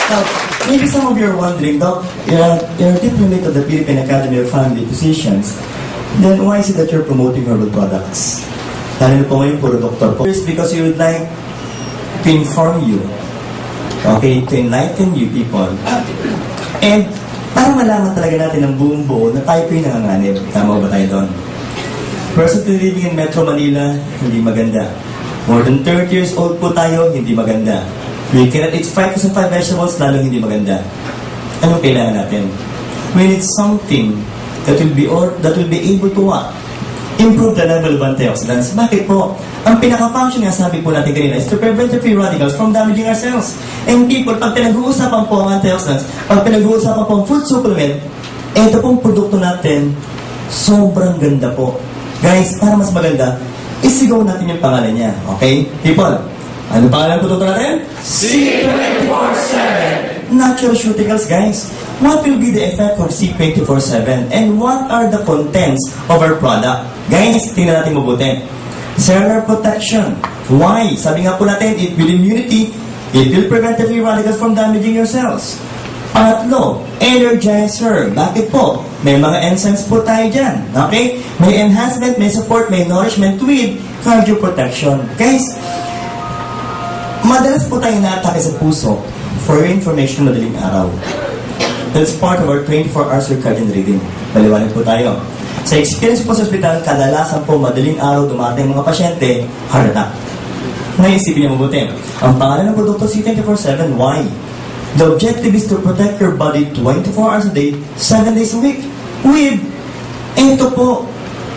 Now, maybe some of you are wondering, Doc, you're a diplomate of the Philippine Academy of Family Physicians. Then why is it that you're promoting herbal products? Lalo po ngayon, puro doktor po. First, because you would like to inform you, okay, to enlighten you people. And para malaman talaga natin ang buong buo na tayo po yung nanganganib. Tama ba tayo doon? Person living in Metro Manila, hindi maganda. More than 30 years old po tayo, hindi maganda. We cannot eat 5 kasi 5 vegetables, lalong hindi maganda. Anong kailangan natin? We need something that will be able to what? Improve the level of antioxidants. Bakit po? Ang pinaka-function nga sabi po natin kanina is to prevent the free radicals from damaging our cells. And people, pag pinag-uusapan po ang antioxidants, pag pinag-uusapan po ang food supplement, ito pong produkto natin, sobrang ganda po. Guys, para mas maganda, isigaw natin yung pangalan niya. Okay? People, ano pangalan ng produkto natin? C24/7. Naturalceuticals, guys. What will be the effect of C24/7? And what are the contents of our product? Guys, tingnan natin mabuti. Cellular protection. Why? Sabi nga po natin, it will immunity, it will prevent the free radicals from damaging your cells. Pangatlo, energizer. Bakit po? May mga enzymes po tayo dyan. Okay? May enhancement, may support, may nourishment with cardioprotection. Guys, madalas po tayo na-atake sa puso. For your information, madaling araw. That's part of our 24 hours circadian rhythm. Maliwanag po tayo. Sa experience po sa ospital, kadalasan po madaling araw dumating mga pasyente, heart attack. Naisipin niyo mabuti. Ang pangalan ng produkto C24/7, why? The objective is to protect your body 24 hours a day, 7 days a week. With, ito po,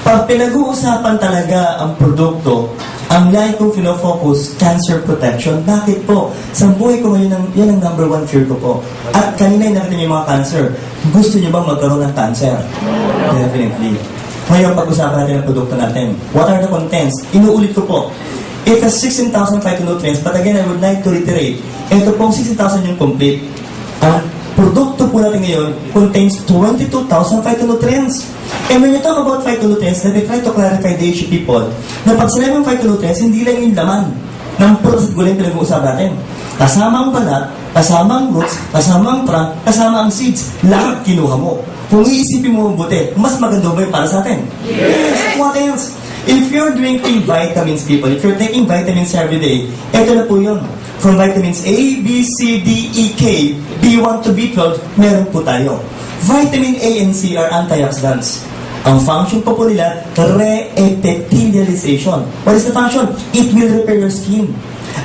pag pinag-uusapan talaga ang produkto, ang lahat kong pinofocus, cancer protection. Bakit po? Sa buhay ko ngayon, yan ang number 1 fear ko po. At kanina yung nakita niyo yung mga cancer. Gusto niyo bang magkaroon ng cancer? Definitely. Ngayon, pag-usapan natin ang produkto natin. What are the contents? Inuulit ko po. It has 16,000 phytonutrients, but again, I would like to reiterate, ito pong 16,000 yung complete. Ang produkto po natin ngayon contains 22,000 phytonutrients. And when you talk about phytonutrients, let me try to clarify the issue, people, na pag sinabi ng phytonutrients, hindi lang yung laman ng prutas at gulay pinag-uusapan natin. Kasama ang balat, kasama ang roots, kasama ang trunk, kasama ang seeds. Lahat kinuha mo. Kung iisipin mo mabuti, mas maganda ba yun para sa atin? Yes! What else? If you're drinking vitamins, people, if you're taking vitamins every day, ito na po yun. From vitamins A, B, C, D, E, K, B1 to B12, meron po tayo. Vitamin A and C are antioxidants. Ang function po nila, re-epithelialization. What is the function? It will repair your skin.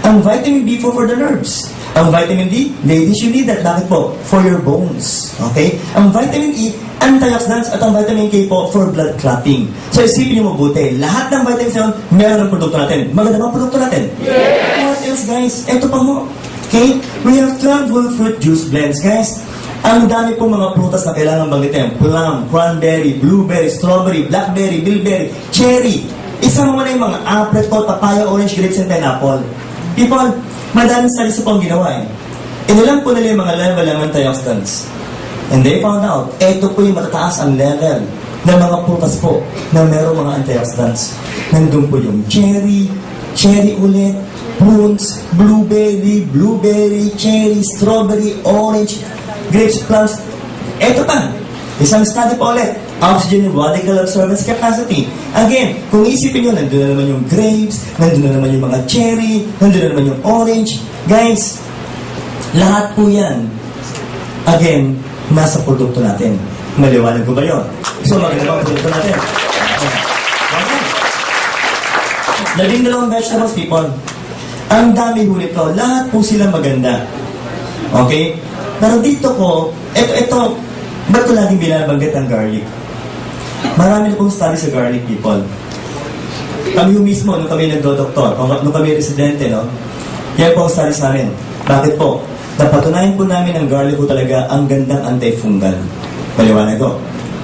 Ang vitamin B4 for the nerves. Ang vitamin D, ladies, you need that. Bakit po? For your bones. Okay? Ang vitamin E, antioxidants, at ang vitamin K po for blood clotting. So isipin niyo mabuti, lahat ng vitamins na yun, meron ng produkto natin. Maganda bang produkto natin? Yes! What else, guys? Ito pa mo. Okay? We have 12 whole fruit juice blends, guys. Ang dami pong mga prutas na kailangan banggitin. Plum, cranberry, blueberry, strawberry, blackberry, bilberry, cherry. Isama mo na yung mga apricot, papaya, orange, grapes, and pineapple. People, madaming studies po ang ginawa eh. Inilang po nila yung mga level ng antioxidants. And they found out, eto po yung matataas ang level ng mga prutas po na merong mga antioxidants. Nandun po yung cherry, cherry ulit, prunes, blueberry, cherry, strawberry, orange, grapes, plums. Eto pa, isang study pa ulit, oxygen radical absorbance capacity. Again, kung isipin nyo, nandun na naman yung grapes, nandun na naman yung mga cherry, nandun na naman yung orange. Guys, lahat po yan, again, nasa produkto natin. Maliwanag ko ba yun? So, maganda ang produkto natin. Okay. 12 vegetables, people. Ang dami ho nito. Lahat po sila maganda. Okay? Pero dito ko, ito, ba't ko laging binabanggit ang garlic? Marami na pong study sa garlic, people. Kami yung mismo, nung kami nagdo-doktor, nung kami residente, no? Yan po ang studies namin. Bakit po? Napatunayan po namin ang garlic ko talaga ang gandang antifungal. Maliwanag ko.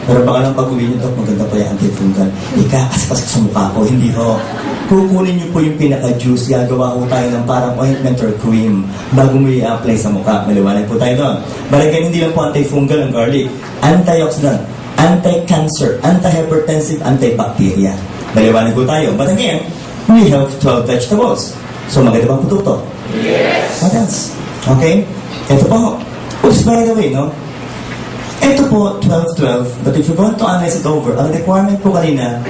Pero baka lang pag-uwi nyo ito, maganda pa yung antifungal. Ikakaspas sa mukha ko, hindi ho. Kukunin nyo po yung pinaka-juice, gagawa ko tayo ng parang ointment or cream bago mo i-apply sa mukha. Maliwanag po tayo doon. Balikan, hindi lang po antifungal ang garlic. Antioxidant, anti-cancer, anti-hypertensive, antibacteria. Maliwanag po tayo. But again, we have 12 vegetables. So maganda bang produkto? Yes! What else? Okay? Ito po. Oops, by the way, no? Ito po, 12-12. But if you're going to analyze it over, ang requirement po kanina,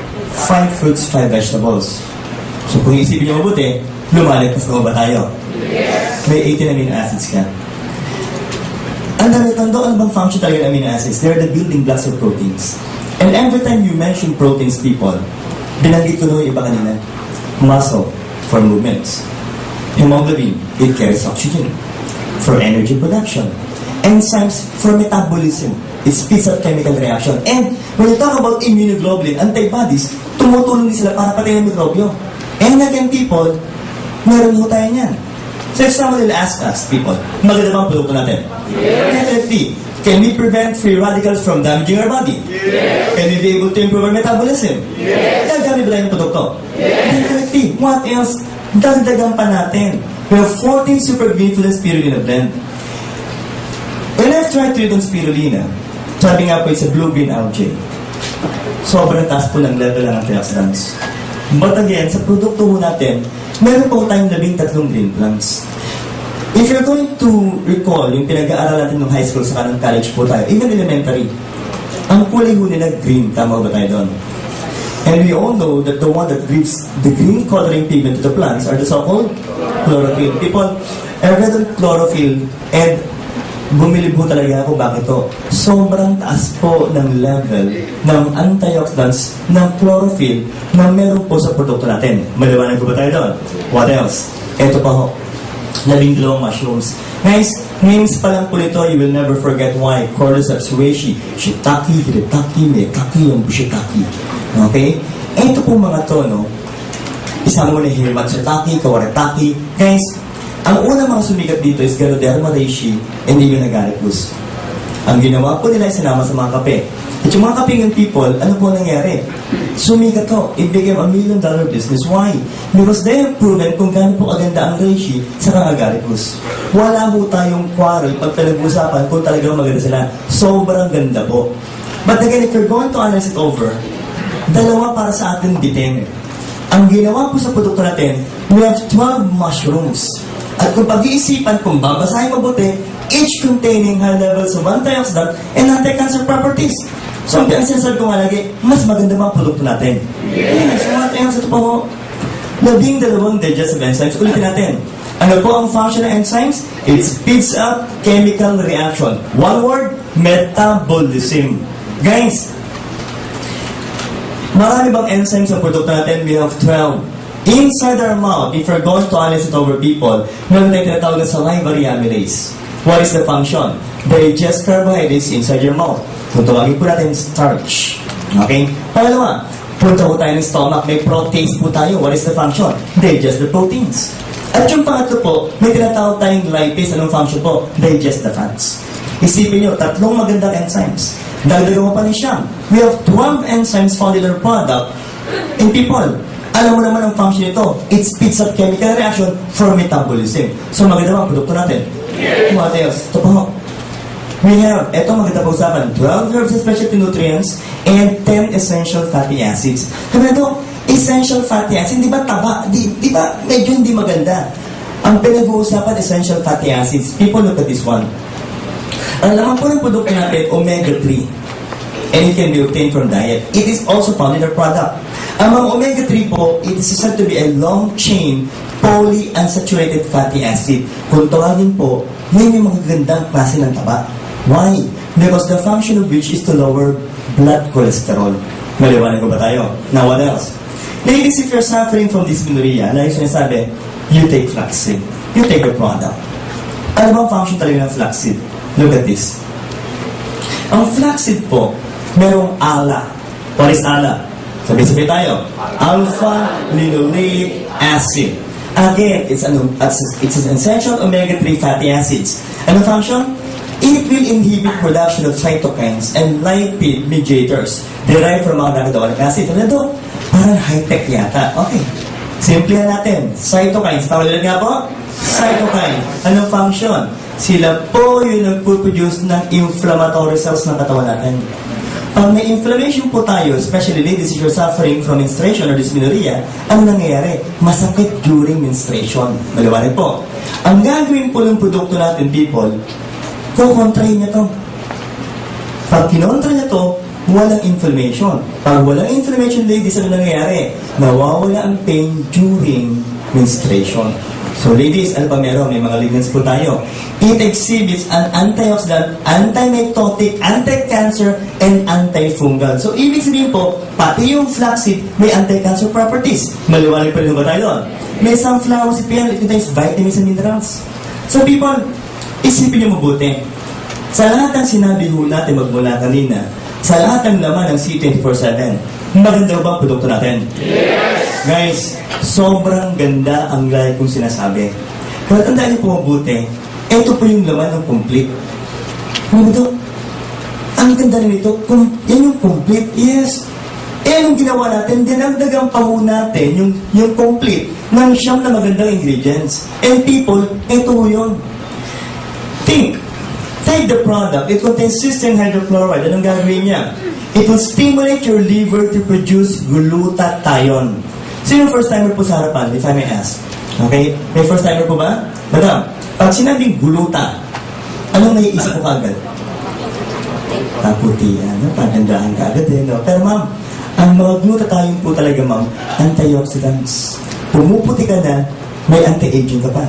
5 fruits, 5 vegetables. So kung isipin nyo mabuti, lumalagpas na ba tayo? Yes. May 18 amino acids ka. Ang naritando, ano bang function talaga ng amino acids? They're the building blocks of proteins. And every time you mention proteins, people, binanggit ko na yung iba kanina. Muscle, for movements. Hemoglobin, it carries oxygen for energy production. Enzymes for metabolism. It speeds up chemical reaction. And when you talk about immunoglobulin, antibodies, tumutulong din sila para patayin ang mikrobyo. And again, people, meron mo tayo niyan. So if someone will ask us, people, maganda bang produkto natin? Yes. Definitely. Can we prevent free radicals from damaging our body? Yes. Can we be able to improve our metabolism? Yes. Gagamit ba tayo ng produkto? Yes. Definitely. What else? Dagdagan pa natin. We have 14 super greenful spirulina blend. When I've tried to eat on spirulina, sabi nga po, it's a blue-green algae. Sobrang taas po ng level ng antioxidants. But again, sa produkto po natin, meron po tayong 13 green plants. If you're going to recall, yung pinag-aaral natin ng high school sa kanang college po tayo, even elementary, ang kulay ho nila green, tama ba tayo doon? And we all know that the one that gives the green coloring pigment to the plants are the so-called chlorophyll. People, I read on chlorophyll and bumili po talaga ako bakit to. Sobrang taas po ng level ng antioxidants ng chlorophyll na meron po sa produkto natin. Maliwanag ko ba tayo doon? What else? Ito pa ho. 12 mushrooms. Guys, names pa lang po nito, you will never forget why. Cordyceps reishi, shiitake, hiratake, maitake, yung shiitake. Okay? Ito po mga to, no? Isang mo na hirimatsutake, kawaratake. Guys, ang unang mga sumikat dito is Ganoderma reishi and even agaricus. Ang ginawa po nila ay sinama sa mga kape. At yung mga kapingin people, ano po nangyari? Sumikat to. It became $1 million business. Why? Because they have proven kung gaano po kaganda ang reishi sa agaricus. Wala po tayong quarrel pag pinag-usapan kung talagang maganda sila. Sobrang ganda po. But again, if you're going to analyze it over, dalawa para sa atin bitin. Ang ginawa po sa produkto natin, we have 12 mushrooms. At kung pag-iisipan, kung babasahin mabuti, each containing high levels of antioxidant and anti-cancer properties. So, ang sinasabi ko nga lagi, mas maganda mga produkto natin. Yes, what else? Ito po ho. 12 digestive enzymes. Ulitin natin. Ano po ang function ng enzymes? It speeds up chemical reaction. One word, metabolism. Guys, marami bang enzymes sa produkto natin? We have 12. Inside our mouth, if you're going to analyze it over people, meron tayong tinatawag na salivary amylase. What is the function? Digest carbohydrates inside your mouth. Kung tawagin po natin starch. Okay? Pangalawa, punta po tayo ng stomach, may proteins po tayo. What is the function? Digest the proteins. At yung pangatlo po, may tinatawag tayong lipase. Anong function po? Digest the fats. Isipin nyo, 3 magandang enzymes. Dagdagan mo pa rin siya. We have 12 enzymes found in our product in people. Alam mo naman ang function nito. It speeds up chemical reaction for metabolism. So maganda ba ang produkto natin? Yes. What else? Ito pa. We have, ito maganda pa usapan, 12 herbs and specialty nutrients and 10 essential fatty acids. Kaya ito, essential fatty acids, di ba taba? Di ba medyo hindi maganda? Ang pinag-uusapan, essential fatty acids. People, look at this one. Ang laman po ng produkto natin, omega-3. And it can be obtained from diet. It is also found in our product. Ang mga omega-3 po, it is said to be a long-chain polyunsaturated fatty acid. Kung tawagin po, yun yung magagandang klase ng taba. Why? Because the function of which is to lower blood cholesterol. Maliwanag ko ba tayo? Now what else? Ladies, if you're suffering from dysmenorrhea, like sinasabi, you take flaxseed. You take the product. Ano bang function talaga ng flaxseed? Look at this. Ang flaxseed po, merong ALA. What is ALA? Sabi-sabi tayo. Alpha-linoleic acid. Again, it's an essential omega-3 fatty acids. Ano function? It will inhibit production of cytokines and lipid mediators derived from mga nakadawalik acid. Ano ito? Parang high-tech yata. Okay. Simple natin. Cytokines. Tawag nga po? Cytokine. Anong function? Sila po yung nagpuproduce ng inflammatory cells ng katawan natin. Pag may inflammation po tayo, especially ladies, if you're suffering from menstruation or dysmenorrhea, ang nangyayari? Masakit during menstruation. Maliwanag po. Ang gagawin po ng produkto natin, people, kukontrahin niya to. Pag kinontra niya to, walang inflammation. Pag walang inflammation, ladies, ano nangyayari? Nawawala ang pain during menstruation. So ladies, ano pa meron? May mga lignans po tayo. It exhibits an antioxidant, antimitotic, anti-cancer, and antifungal. So ibig sabihin po, pati yung flaxseed may anti-cancer properties. Maliwanag pa rin ba tayo doon? May sunflower seed yan, it contains vitamins and minerals. So people, isipin niyo mabuti. Sa lahat ng sinabi ho natin magmula kanina, sa lahat ng laman ng C24/7, maganda ba ang produkto natin? Yes! Guys, sobrang ganda ang like kong sinasabi. Pero tandaan niyo po mabuti, ito po yung laman ng complete. Ano ba ito? Ang ganda rin ito, yan yung complete, yes. Anong ginawa natin? Dinagdagan pa ho natin yung complete ng siyam na magandang ingredients. And people, ito ho yun. Take the product. It contains cysteine hydrochloride. Anong gagawin niya? It will stimulate your liver to produce glutathione. Sino first timer po sa harapan, if I may ask? Okay? May first timer po ba? Madam, pag sinabing gluta, anong naiisip ko kaagad? Puti, pagandahan ka agad eh, no? Pero ma'am, ang mga glutathione po talaga, ma'am, antioxidants. Pumuputi ka na, may anti-aging ka pa.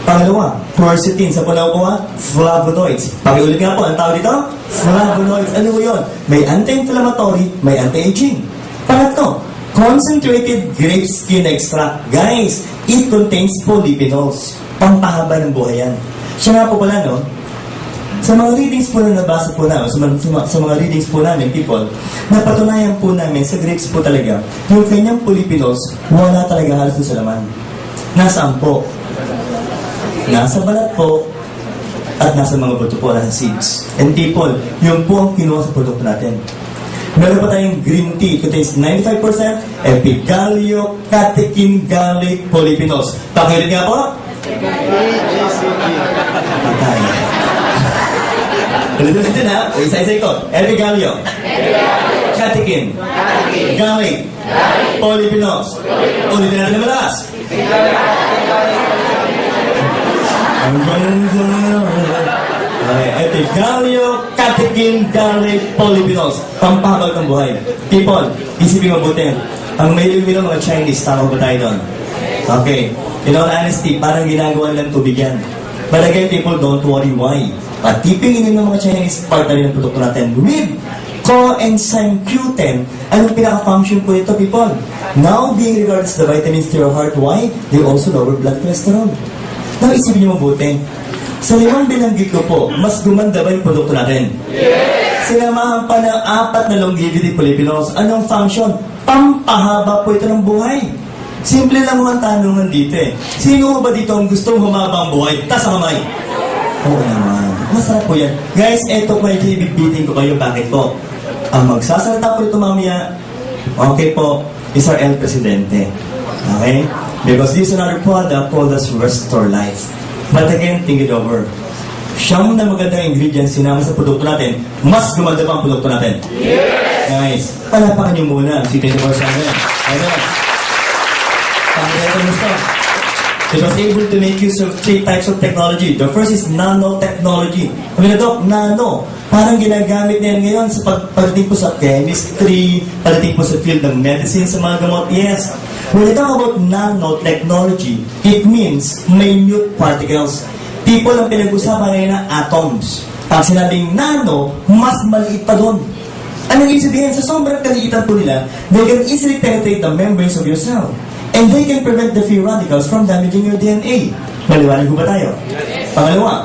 Pangalawa, quercetin. Sa panakuha, flavonoids. Pakiulit nga po, ang tawag dito? Flavonoids. Ano yun? May anti-inflammatory, may anti-aging. Pangatlo, concentrated grape skin extract. Guys, it contains polyphenols. Pampahaba ng buhay yan. Siya nga po pala, no? Sa mga readings po na nabasa po namin, sa mga readings po namin, people, napatunayan po namin sa grapes po talaga, yung kanyang polyphenols, wala talaga halos sa laman. Nasaan po? Nasa balat po, at nasa mga buto po, nasa seeds. And people, yun po ang kinuha sa produkto natin. Meron pa tayong green tea. It contains 95% epigallio, catechin, garlic, polyphenols. Pakiulit nga po. Patay. Ulit natin ha. Isa-isa ito. Epigallio, catechin, garlic, polyphenols. Ulitin natin na malakas. Epigallio, catechin, garlic, polyphenols. Pampahaba ng buhay. People, isipin mabuti. Ang may ng mga Chinese, tama ba tayo doon? Okay. In all honesty, parang ginagawa lang tubig yan. But again, people, don't worry why. Patipingin ng mga Chinese, part na rin ng produkto natin. With coenzyme Q10, anong pinaka-function po ito, people? Now, being regards to the vitamins to your heart, why? They also lower blood cholesterol. Now, isipin niyo mabuti. Sa limang binanggit ko po, mas gumanda ba yung produkto natin? Yes! Sinamahan pa ng 4 na longevity polyphenols. Anong function? Pampahaba po ito ng buhay. Simple lang mo ang tanungan dito eh. Sino ba dito ang gustong humaba ang buhay? Tas ang kamay. Oo naman. Masarap po yan. Guys, eto po yung ibigbitin ko kayo. Bakit po? Ang magsasalita po ito mamaya, okay po, is our El Presidente. Okay? Because this is another product called as Restore Life. But again, think it over. Siyam na magandang ingredients sinama sa produkto natin, mas gumanda pa ang produkto natin. Yes! Guys, palapakan niyo muna ang C24/7. Ayun. It was able to make use of 3 types of technology. The first is nanotechnology. Sabi na, Doc, nano. Parang ginagamit na yan ngayon sa pagdating po sa chemistry, pagdating po sa field ng medicine, sa mga gamot. Yes. When we talk about nanotechnology, it means minute particles. People ang pinag-usapan ngayon na atoms. Pag sinabing nano, mas maliit pa doon. Anong ibig sabihin? Sa sobrang kaliitan po nila, they can easily penetrate the membranes of your cell. And they can prevent the free radicals from damaging your DNA. Maliwanag ko ba tayo? Pangalawa,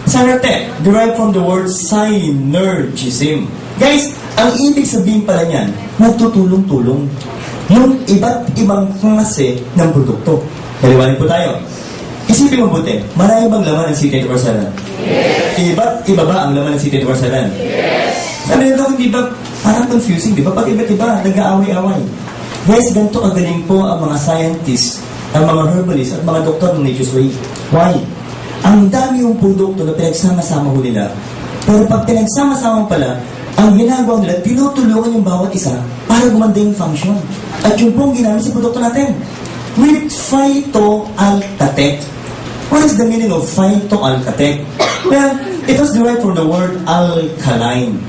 Cyanotech, derived from the word synergism. Guys, ang ibig sabihin pala niyan, nagtutulong-tulong yung iba't ibang klase ng produkto. Maliwanag po tayo. Isipin mabuti, marami bang laman ng C24/7? Yes! Iba't iba ba ang laman ng C24/7? Yes! Sabi nito, hindi ba parang confusing, di ba? Pag iba't iba, nag-aaway-away. Guys, ganito kagaling po ang mga scientists, ang mga herbalists, at mga doktor ng Nature's Way. Why? Ang dami yung produkto na pinagsama-sama ho nila. Pero pag pinagsama-sama pala, Ang ginagawa nila, tinutulungan yung bawat isa para gumanda yung function. At yung pong ginamit sa produkto natin. With phytoalkatech. What is the meaning of phytoalkatech? Well, it was derived from the word alkaline.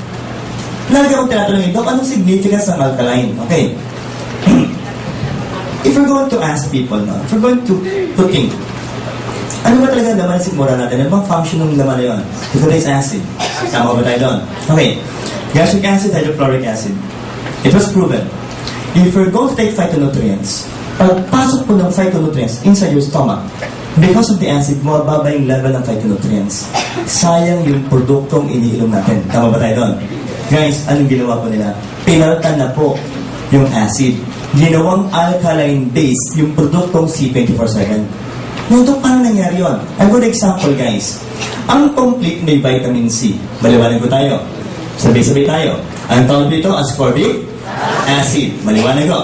Lagi akong tinatanong Doc, anong significance ng alkaline? Okay. If we're going to ask people, no? If we're going to think, ano ba talaga laman ng sikmura natin? Ano bang function ng laman na yun? Ito acid. Tama ba tayo doon? Okay. Gastric acid, hydrochloric acid. It was proven. If you're going to take phytonutrients, pagpasok po ng phytonutrients inside your stomach, because of the acid, mababa yung level ng phytonutrients. Sayang yung produktong iniinom natin. Tama ba tayo doon? Guys, anong ginawa po nila? Pinalitan na po yung acid. Ginawang alkaline base yung produktong C24/7. Nito, paano nangyari yun? A good example, guys. Ang complete may vitamin C. Maliwanag ko tayo. Sabay-sabay tayo. Ang tawag dito, ascorbic acid. Maliwanag ko.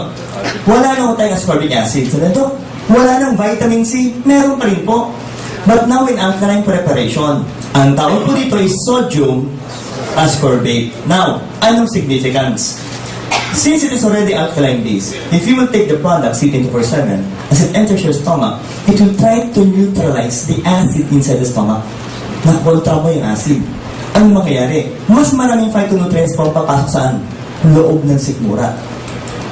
Wala na ko tayong ascorbic acid. So nito, wala nang vitamin C. Meron pa rin po. But now in alkaline preparation, ang tawag po dito is sodium ascorbate. Now, anong significance? Since it is already alkaline base, if you will take the product C24/7, as it enters your stomach, it will try to neutralize the acid inside the stomach. Nakontra mo yung acid. Ang mangyayari, mas maraming phytonutrients po papasok saan? Loob ng sikmura.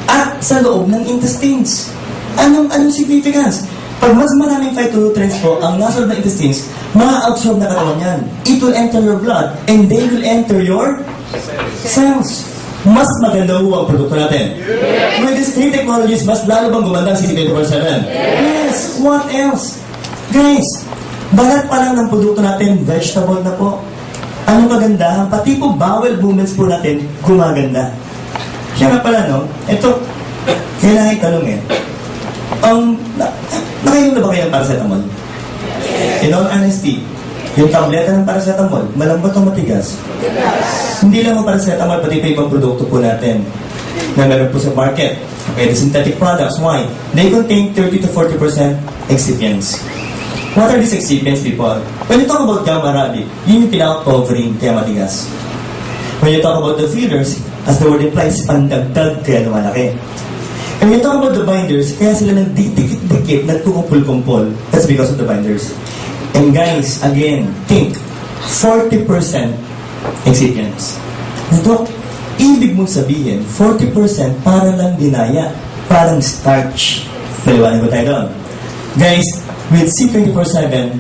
At sa loob ng intestines. Anong significance? Pag mas maraming phytonutrients po ang nasa loob ng intestines, ma-absorb na katawan yan. It will enter your blood and they will enter your cells. Mas maganda ho ang produkto natin. With these three technologies, mas lalo bang gumanda ang C24/7? Yes! What else? Guys, balat pa lang ng produkto natin, vegetable na po. Anong kagandahan? Pati po bowel movements po natin, gumaganda. Siya nga pala, no? Ito, kailangan itanong nakainom na ba kayo ng paracetamol? In all honesty, yung tableta ng paracetamol, malambot o matigas? Hindi lang ang paracetamol, pati pa ibang produkto po natin na meron po sa market. Okay, the synthetic products, why? They contain 30 to 40% excipients. What are these excipients, people? When you talk about gamma radic, yun yung pinaka-covering kaya matigas. When you talk about the fillers, as the word implies, pandagdag kaya lumalaki. And when you talk about the binders, kaya sila nagdidikit-dikit, nagkukumpul-kumpul. That's because of the binders. And guys, again, think, 40% excipients. Ito, ibig mong sabihin, 40% para lang dinaya, parang starch. Maliwanag ko tayo doon. Guys, with C24/7,